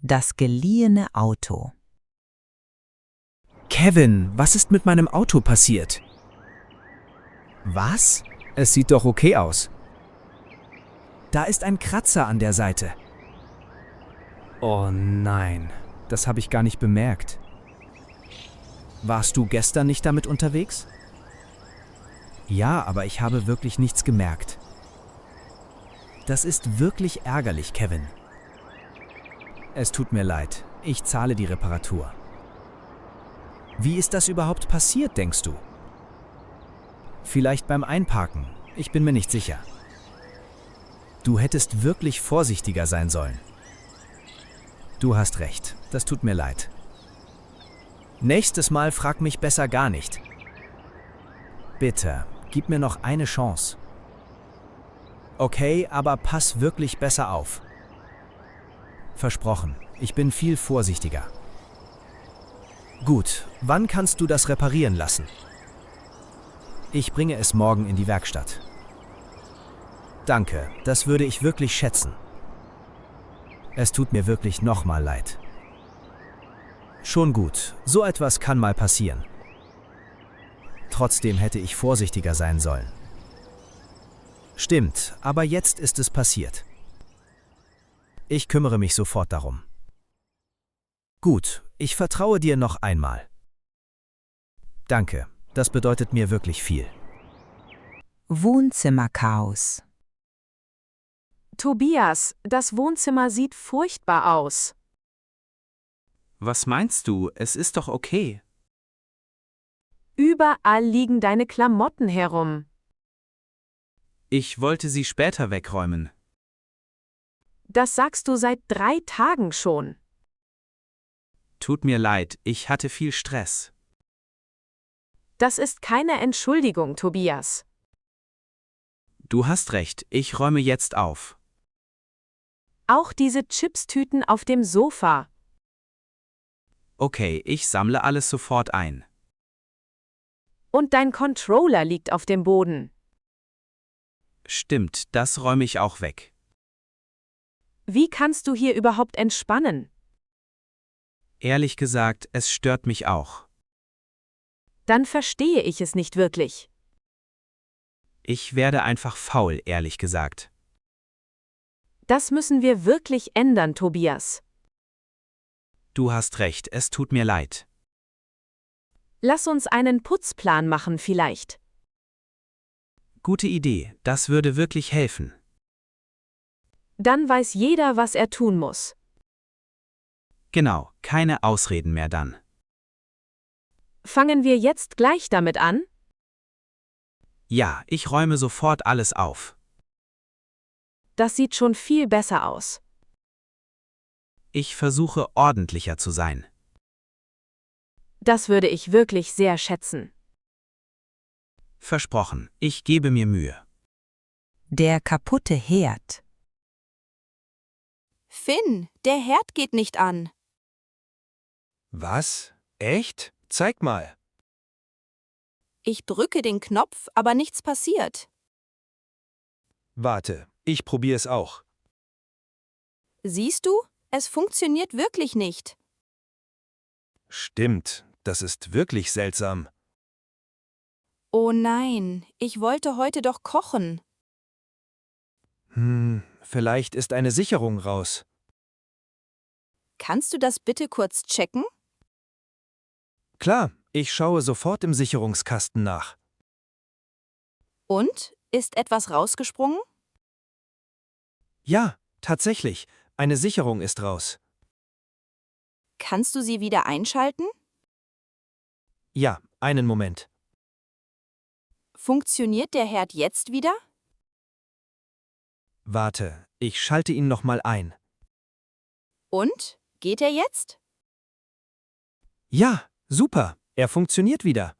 Das geliehene Auto. Kevin, was ist mit meinem Auto passiert? Was? Es sieht doch okay aus. Da ist ein Kratzer an der Seite. Oh nein, das habe ich gar nicht bemerkt. Warst du gestern nicht damit unterwegs? Ja, aber ich habe wirklich nichts gemerkt. Das ist wirklich ärgerlich, Kevin. Es tut mir leid, ich zahle die Reparatur. Wie ist das überhaupt passiert, denkst du? Vielleicht beim Einparken, ich bin mir nicht sicher. Du hättest wirklich vorsichtiger sein sollen. Du hast recht, das tut mir leid. Nächstes Mal frag mich besser gar nicht. Bitte, gib mir noch eine Chance. Okay, aber pass wirklich besser auf. Versprochen, ich bin viel vorsichtiger. Gut, wann kannst du das reparieren lassen? Ich bringe es morgen in die Werkstatt. Danke, das würde ich wirklich schätzen. Es tut mir wirklich nochmal leid. Schon gut, so etwas kann mal passieren. Trotzdem hätte ich vorsichtiger sein sollen. Stimmt, aber jetzt ist es passiert. Ich kümmere mich sofort darum. Gut, ich vertraue dir noch einmal. Danke, das bedeutet mir wirklich viel. Wohnzimmerchaos. Tobias, das Wohnzimmer sieht furchtbar aus. Was meinst du? Es ist doch okay. Überall liegen deine Klamotten herum. Ich wollte sie später wegräumen. Das sagst du seit 3 Tagen schon. Tut mir leid, ich hatte viel Stress. Das ist keine Entschuldigung, Tobias. Du hast recht, ich räume jetzt auf. Auch diese Chipstüten auf dem Sofa. Okay, ich sammle alles sofort ein. Und dein Controller liegt auf dem Boden. Stimmt, das räume ich auch weg. Wie kannst du hier überhaupt entspannen? Ehrlich gesagt, es stört mich auch. Dann verstehe ich es nicht wirklich. Ich werde einfach faul, ehrlich gesagt. Das müssen wir wirklich ändern, Tobias. Du hast recht, es tut mir leid. Lass uns einen Putzplan machen vielleicht. Gute Idee, das würde wirklich helfen. Dann weiß jeder, was er tun muss. Genau, keine Ausreden mehr dann. Fangen wir jetzt gleich damit an? Ja, ich räume sofort alles auf. Das sieht schon viel besser aus. Ich versuche ordentlicher zu sein. Das würde ich wirklich sehr schätzen. Versprochen, ich gebe mir Mühe. Der kaputte Herd. Finn, der Herd geht nicht an. Was? Echt? Zeig mal. Ich drücke den Knopf, aber nichts passiert. Warte, ich probiere es auch. Siehst du, es funktioniert wirklich nicht. Stimmt, das ist wirklich seltsam. Oh nein, ich wollte heute doch kochen. Vielleicht ist eine Sicherung raus. Kannst du das bitte kurz checken? Klar, ich schaue sofort im Sicherungskasten nach. Und? Ist etwas rausgesprungen? Ja, tatsächlich, eine Sicherung ist raus. Kannst du sie wieder einschalten? Ja, einen Moment. Funktioniert der Herd jetzt wieder? Warte, ich schalte ihn nochmal ein. Und? Geht er jetzt? Ja, super, er funktioniert wieder.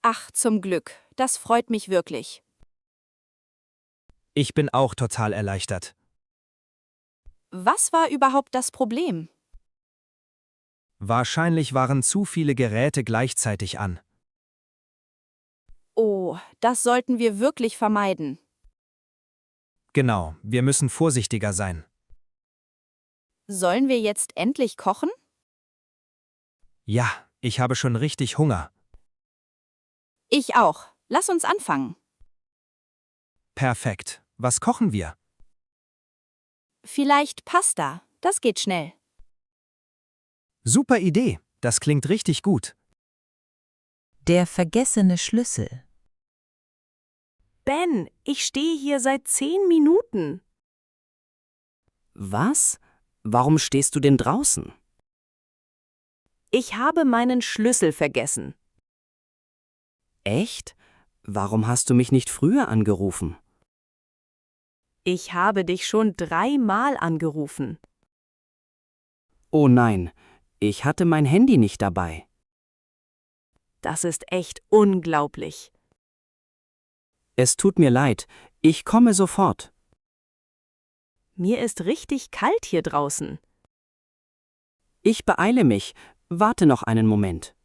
Ach, zum Glück, das freut mich wirklich. Ich bin auch total erleichtert. Was war überhaupt das Problem? Wahrscheinlich waren zu viele Geräte gleichzeitig an. Oh, das sollten wir wirklich vermeiden. Genau, wir müssen vorsichtiger sein. Sollen wir jetzt endlich kochen? Ja, ich habe schon richtig Hunger. Ich auch. Lass uns anfangen. Perfekt. Was kochen wir? Vielleicht Pasta. Das geht schnell. Super Idee. Das klingt richtig gut. Der vergessene Schlüssel. Ben, ich stehe hier seit 10 Minuten. Was? Warum stehst du denn draußen? Ich habe meinen Schlüssel vergessen. Echt? Warum hast du mich nicht früher angerufen? Ich habe dich schon 3-mal angerufen. Oh nein, ich hatte mein Handy nicht dabei. Das ist echt unglaublich. Es tut mir leid, ich komme sofort. Mir ist richtig kalt hier draußen. Ich beeile mich, warte noch einen Moment.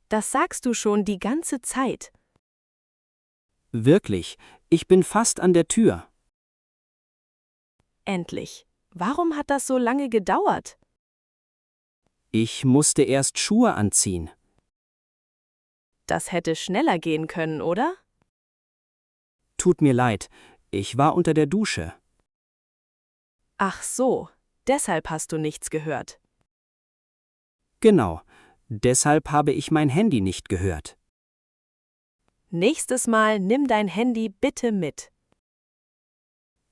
Das sagst du schon die ganze Zeit. Wirklich, ich bin fast an der Tür. Endlich. Warum hat das so lange gedauert? Ich musste erst Schuhe anziehen. Das hätte schneller gehen können, oder? Tut mir leid, ich war unter der Dusche. Ach so, deshalb hast du nichts gehört. Genau, deshalb habe ich mein Handy nicht gehört. Nächstes Mal nimm dein Handy bitte mit.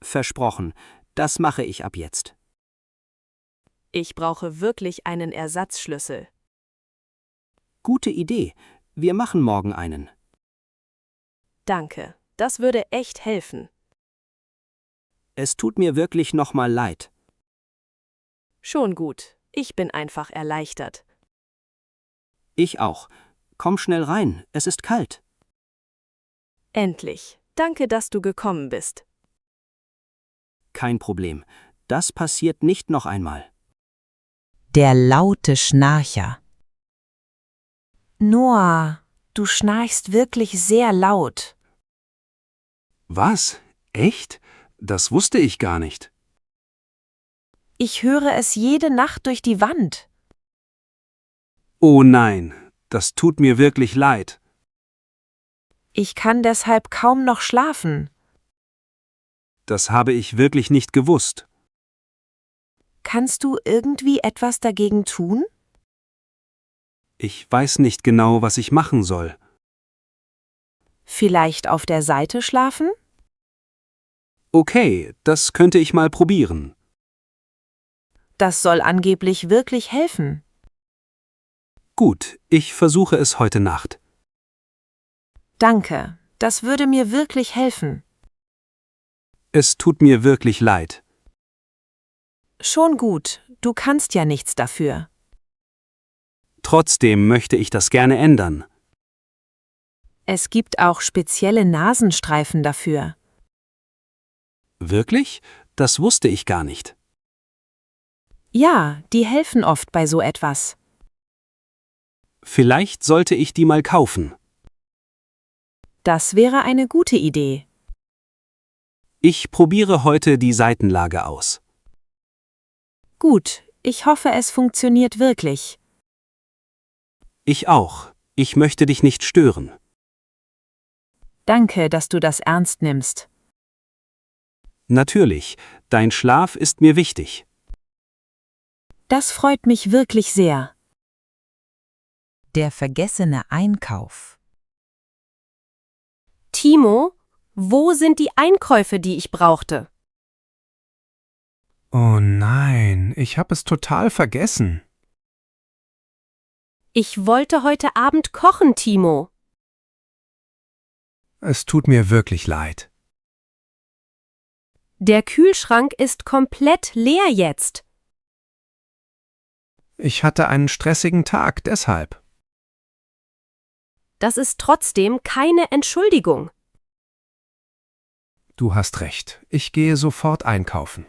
Versprochen, das mache ich ab jetzt. Ich brauche wirklich einen Ersatzschlüssel. Gute Idee, wir machen morgen einen. Danke, das würde echt helfen. Es tut mir wirklich nochmal leid. Schon gut, ich bin einfach erleichtert. Ich auch. Komm schnell rein, es ist kalt. Endlich, danke, dass du gekommen bist. Kein Problem, das passiert nicht noch einmal. Der laute Schnarcher. Noah, du schnarchst wirklich sehr laut. Was? Echt? Das wusste ich gar nicht. Ich höre es jede Nacht durch die Wand. Oh nein, das tut mir wirklich leid. Ich kann deshalb kaum noch schlafen. Das habe ich wirklich nicht gewusst. Kannst du irgendwie etwas dagegen tun? Ich weiß nicht genau, was ich machen soll. Vielleicht auf der Seite schlafen? Okay, das könnte ich mal probieren. Das soll angeblich wirklich helfen. Gut, ich versuche es heute Nacht. Danke, das würde mir wirklich helfen. Es tut mir wirklich leid. Schon gut, du kannst ja nichts dafür. Trotzdem möchte ich das gerne ändern. Es gibt auch spezielle Nasenstreifen dafür. Wirklich? Das wusste ich gar nicht. Ja, die helfen oft bei so etwas. Vielleicht sollte ich die mal kaufen. Das wäre eine gute Idee. Ich probiere heute die Seitenlage aus. Gut, ich hoffe, es funktioniert wirklich. Ich auch. Ich möchte dich nicht stören. Danke, dass du das ernst nimmst. Natürlich, dein Schlaf ist mir wichtig. Das freut mich wirklich sehr. Der vergessene Einkauf. Timo, wo sind die Einkäufe, die ich brauchte? Oh nein, ich habe es total vergessen. Ich wollte heute Abend kochen, Timo. Es tut mir wirklich leid. Der Kühlschrank ist komplett leer jetzt. Ich hatte einen stressigen Tag, deshalb. Das ist trotzdem keine Entschuldigung. Du hast recht, ich gehe sofort einkaufen.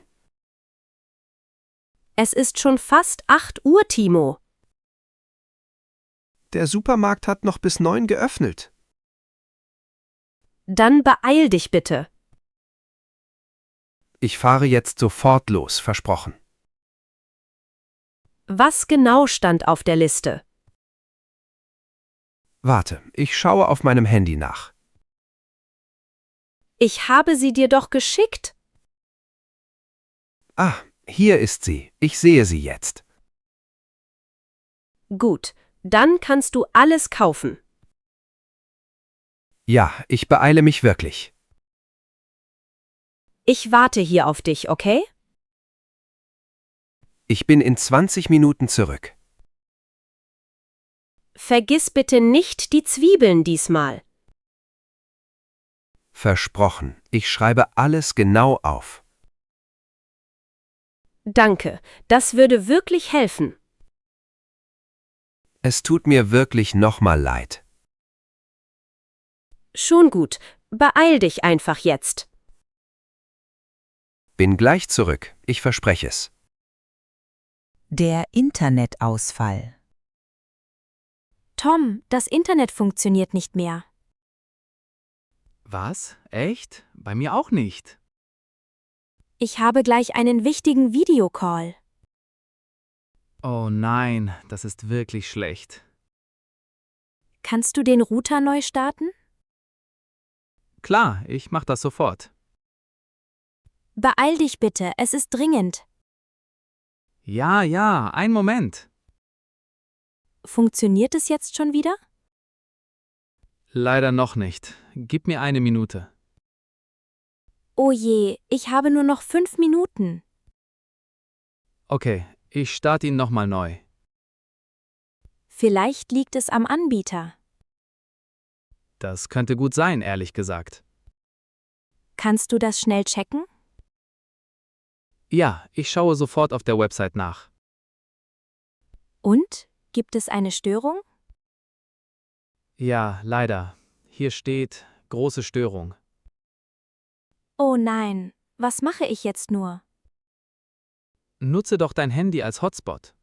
Es ist schon fast 8 Uhr, Timo. Der Supermarkt hat noch bis 9 geöffnet. Dann beeil dich bitte. Ich fahre jetzt sofort los, versprochen. Was genau stand auf der Liste? Warte, ich schaue auf meinem Handy nach. Ich habe sie dir doch geschickt. Ah, hier ist sie. Ich sehe sie jetzt. Gut, dann kannst du alles kaufen. Ja, ich beeile mich wirklich. Ich warte hier auf dich, okay? Ich bin in 20 Minuten zurück. Vergiss bitte nicht die Zwiebeln diesmal. Versprochen, ich schreibe alles genau auf. Danke, das würde wirklich helfen. Es tut mir wirklich nochmal leid. Schon gut, beeil dich einfach jetzt. Bin gleich zurück, ich verspreche es. Der Internetausfall. Tom, das Internet funktioniert nicht mehr. Was? Echt? Bei mir auch nicht. Ich habe gleich einen wichtigen Videocall. Oh nein, das ist wirklich schlecht. Kannst du den Router neu starten? Klar, ich mach das sofort. Beeil dich bitte, es ist dringend. Ja, einen Moment. Funktioniert es jetzt schon wieder? Leider noch nicht. Gib mir eine Minute. Oh je, ich habe nur noch 5 Minuten. Okay, ich starte ihn nochmal neu. Vielleicht liegt es am Anbieter. Das könnte gut sein, ehrlich gesagt. Kannst du das schnell checken? Ja, ich schaue sofort auf der Website nach. Und? Gibt es eine Störung? Ja, leider. Hier steht große Störung. Oh nein, was mache ich jetzt nur? Nutze doch dein Handy als Hotspot.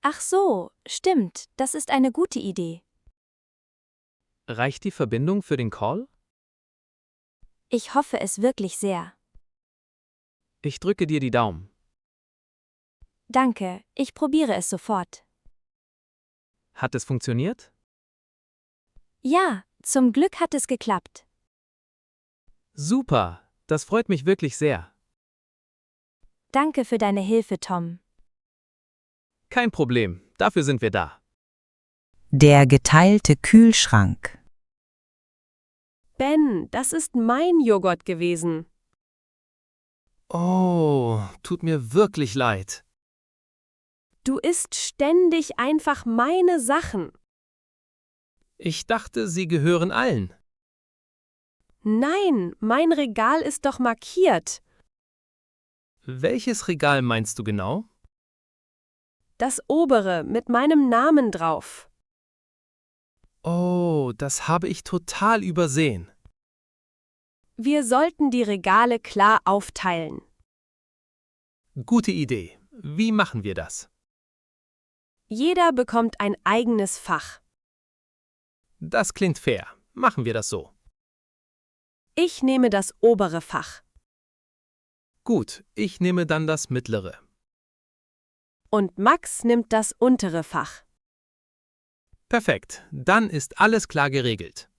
Ach so, stimmt, das ist eine gute Idee. Reicht die Verbindung für den Call? Ich hoffe es wirklich sehr. Ich drücke dir die Daumen. Danke, ich probiere es sofort. Hat es funktioniert? Ja, zum Glück hat es geklappt. Super, das freut mich wirklich sehr. Danke für deine Hilfe, Tom. Kein Problem, dafür sind wir da. Der geteilte Kühlschrank. Ben, das ist mein Joghurt gewesen. Oh, tut mir wirklich leid. Du isst ständig einfach meine Sachen. Ich dachte, sie gehören allen. Nein, mein Regal ist doch markiert. Welches Regal meinst du genau? Das obere mit meinem Namen drauf. Oh, das habe ich total übersehen. Wir sollten die Regale klar aufteilen. Gute Idee. Wie machen wir das? Jeder bekommt ein eigenes Fach. Das klingt fair. Machen wir das so. Ich nehme das obere Fach. Gut, ich nehme dann das mittlere. Und Max nimmt das untere Fach. Perfekt, dann ist alles klar geregelt.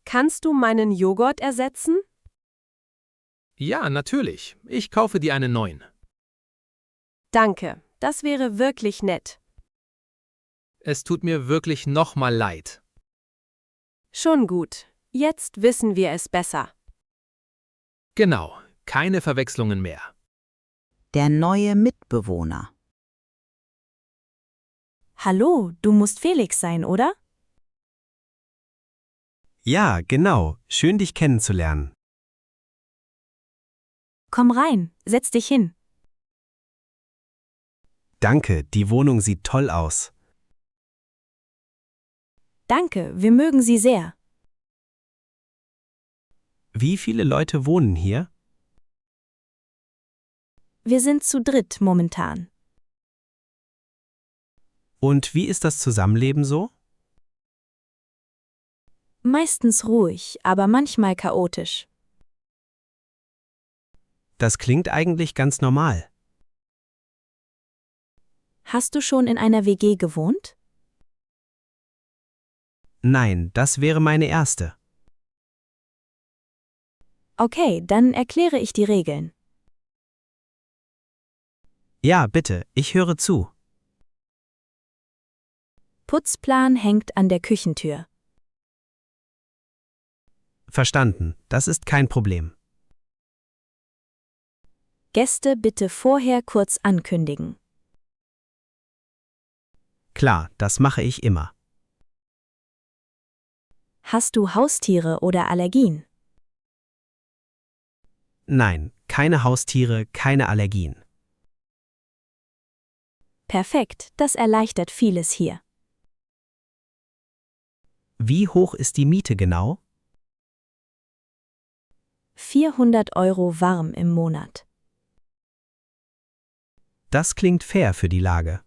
Kannst du meinen Joghurt ersetzen? Ja, natürlich. Ich kaufe dir einen neuen. Danke, das wäre wirklich nett. Es tut mir wirklich nochmal leid. Schon gut, jetzt wissen wir es besser. Genau, keine Verwechslungen mehr. Der neue Mitbewohner. Hallo, du musst Felix sein, oder? Ja, genau. Schön, dich kennenzulernen. Komm rein, setz dich hin. Danke, die Wohnung sieht toll aus. Danke, wir mögen sie sehr. Wie viele Leute wohnen hier? Wir sind zu dritt momentan. Und wie ist das Zusammenleben so? Meistens ruhig, aber manchmal chaotisch. Das klingt eigentlich ganz normal. Hast du schon in einer WG gewohnt? Nein, das wäre meine erste. Okay, dann erkläre ich die Regeln. Ja, bitte, ich höre zu. Putzplan hängt an der Küchentür. Verstanden, das ist kein Problem. Gäste bitte vorher kurz ankündigen. Klar, das mache ich immer. Hast du Haustiere oder Allergien? Nein, keine Haustiere, keine Allergien. Perfekt, das erleichtert vieles hier. Wie hoch ist die Miete genau? 400 € warm im Monat. Das klingt fair für die Lage.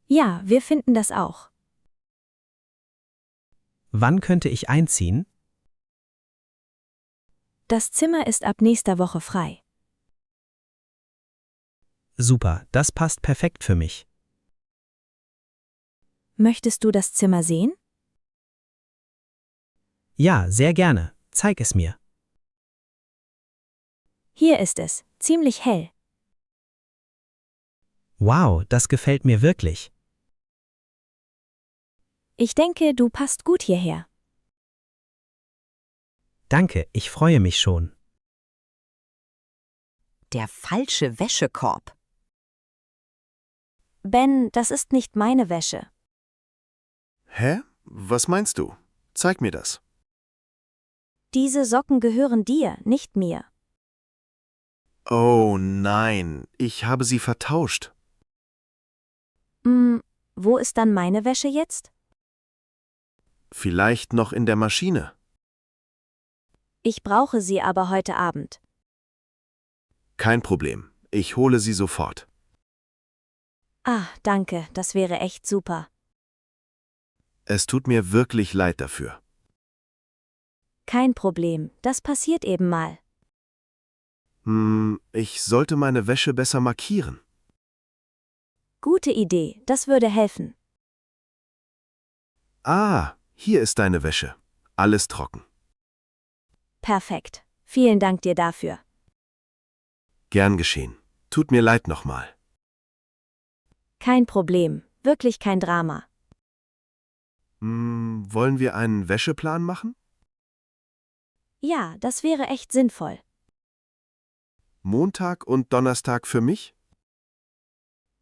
Ja, wir finden das auch. Wann könnte ich einziehen? Das Zimmer ist ab nächster Woche frei. Super, das passt perfekt für mich. Möchtest du das Zimmer sehen? Ja, sehr gerne. Zeig es mir. Hier ist es, ziemlich hell. Wow, das gefällt mir wirklich. Ich denke, du passt gut hierher. Danke, ich freue mich schon. Der falsche Wäschekorb. Ben, das ist nicht meine Wäsche. Hä? Was meinst du? Zeig mir das. Diese Socken gehören dir, nicht mir. Oh nein, ich habe sie vertauscht. Wo ist dann meine Wäsche jetzt? Vielleicht noch in der Maschine. Ich brauche sie aber heute Abend. Kein Problem, ich hole sie sofort. Ah, danke, das wäre echt super. Es tut mir wirklich leid dafür. Kein Problem, das passiert eben mal. Ich sollte meine Wäsche besser markieren. Gute Idee, das würde helfen. Ah, hier ist deine Wäsche. Alles trocken. Perfekt. Vielen Dank dir dafür. Gern geschehen. Tut mir leid nochmal. Kein Problem, wirklich kein Drama. Wollen wir einen Wäscheplan machen? Ja, das wäre echt sinnvoll. Montag und Donnerstag für mich?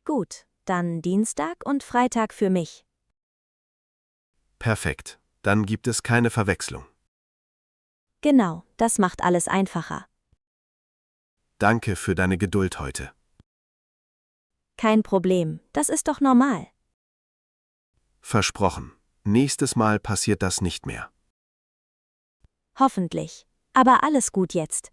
Gut, dann Dienstag und Freitag für mich. Perfekt. Dann gibt es keine Verwechslung. Genau, das macht alles einfacher. Danke für deine Geduld heute. Kein Problem, das ist doch normal. Versprochen. Nächstes Mal passiert das nicht mehr. Hoffentlich. Aber alles gut jetzt.